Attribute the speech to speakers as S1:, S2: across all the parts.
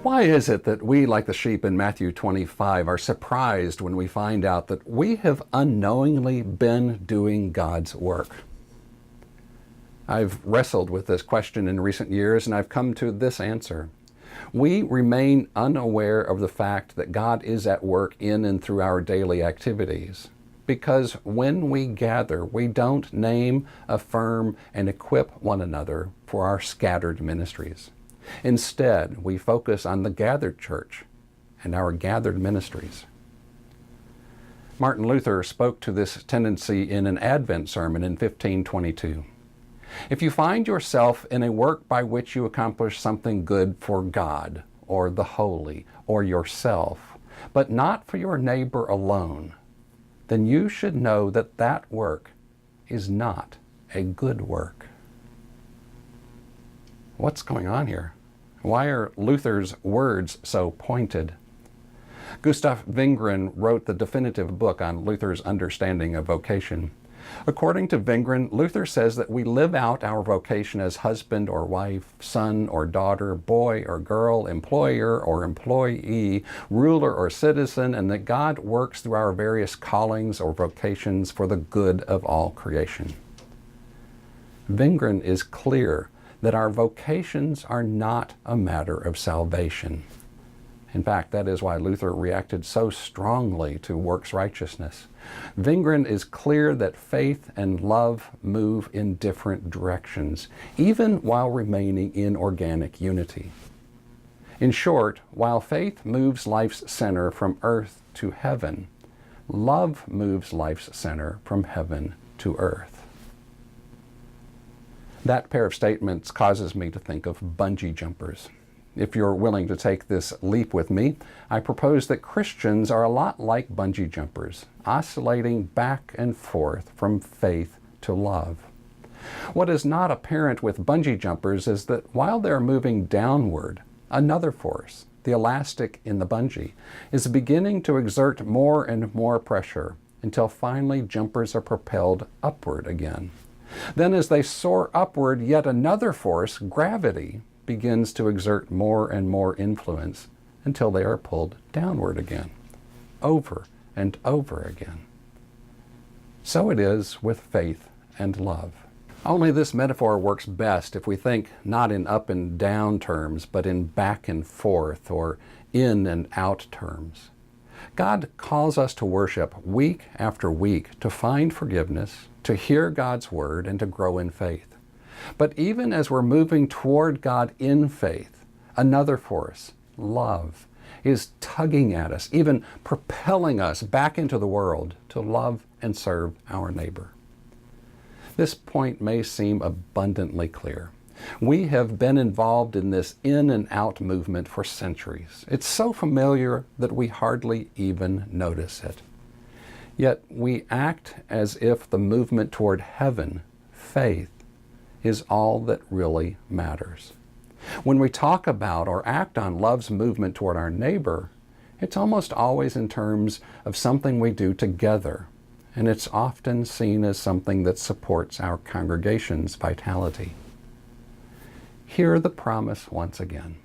S1: Why is it that we, like the sheep in Matthew 25, are surprised when we find out that we have unknowingly been doing God's work? I've wrestled with this question in recent years, and I've come to this answer. We remain unaware of the fact that God is at work in and through our daily activities, because when we gather, we don't name, affirm, and equip one another for our scattered ministries. Instead, we focus on the gathered church and our gathered ministries. Martin Luther spoke to this tendency in an Advent sermon in 1522. If you find yourself in a work by which you accomplish something good for God, or the holy, or yourself, but not for your neighbor alone, then you should know that that work is not a good work. What's going on here? Why are Luther's words so pointed? Gustav Wingren wrote the definitive book on Luther's understanding of vocation. According to Wingren, Luther says that we live out our vocation as husband or wife, son or daughter, boy or girl, employer or employee, ruler or citizen, and that God works through our various callings or vocations for the good of all creation. Wingren is clear that our vocations are not a matter of salvation. In fact, that is why Luther reacted so strongly to works righteousness. Wingren is clear that faith and love move in different directions, even while remaining in organic unity. In short, while faith moves life's center from earth to heaven, love moves life's center from heaven to earth. That pair of statements causes me to think of bungee jumpers. If you're willing to take this leap with me, I propose that Christians are a lot like bungee jumpers, oscillating back and forth from faith to love. What is not apparent with bungee jumpers is that while they're moving downward, another force, the elastic in the bungee, is beginning to exert more and more pressure until finally jumpers are propelled upward again. Then as they soar upward, yet another force, gravity, begins to exert more and more influence until they are pulled downward again, over and over again. So it is with faith and love. Only this metaphor works best if we think not in up and down terms, but in back and forth or in and out terms. God calls us to worship week after week to find forgiveness, to hear God's word, and to grow in faith. But even as we're moving toward God in faith, another force, love, is tugging at us, even propelling us back into the world to love and serve our neighbor. This point may seem abundantly clear. We have been involved in this in and out movement for centuries. It's so familiar that we hardly even notice it. Yet we act as if the movement toward heaven, faith, is all that really matters. When we talk about or act on love's movement toward our neighbor, it's almost always in terms of something we do together, and it's often seen as something that supports our congregation's vitality. Hear the promise once again.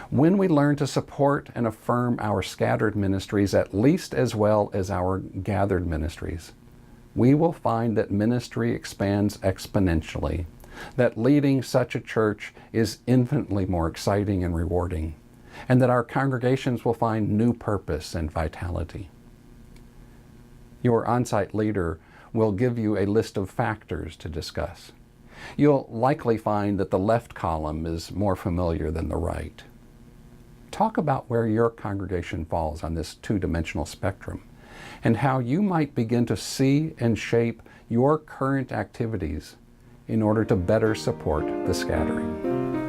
S1: When we learn to support and affirm our scattered ministries at least as well as our gathered ministries, we will find that ministry expands exponentially, that leading such a church is infinitely more exciting and rewarding, and that our congregations will find new purpose and vitality. Your on-site leader will give you a list of factors to discuss. You'll likely find that the left column is more familiar than the right. Talk about where your congregation falls on this two-dimensional spectrum and how you might begin to see and shape your current activities in order to better support the scattering.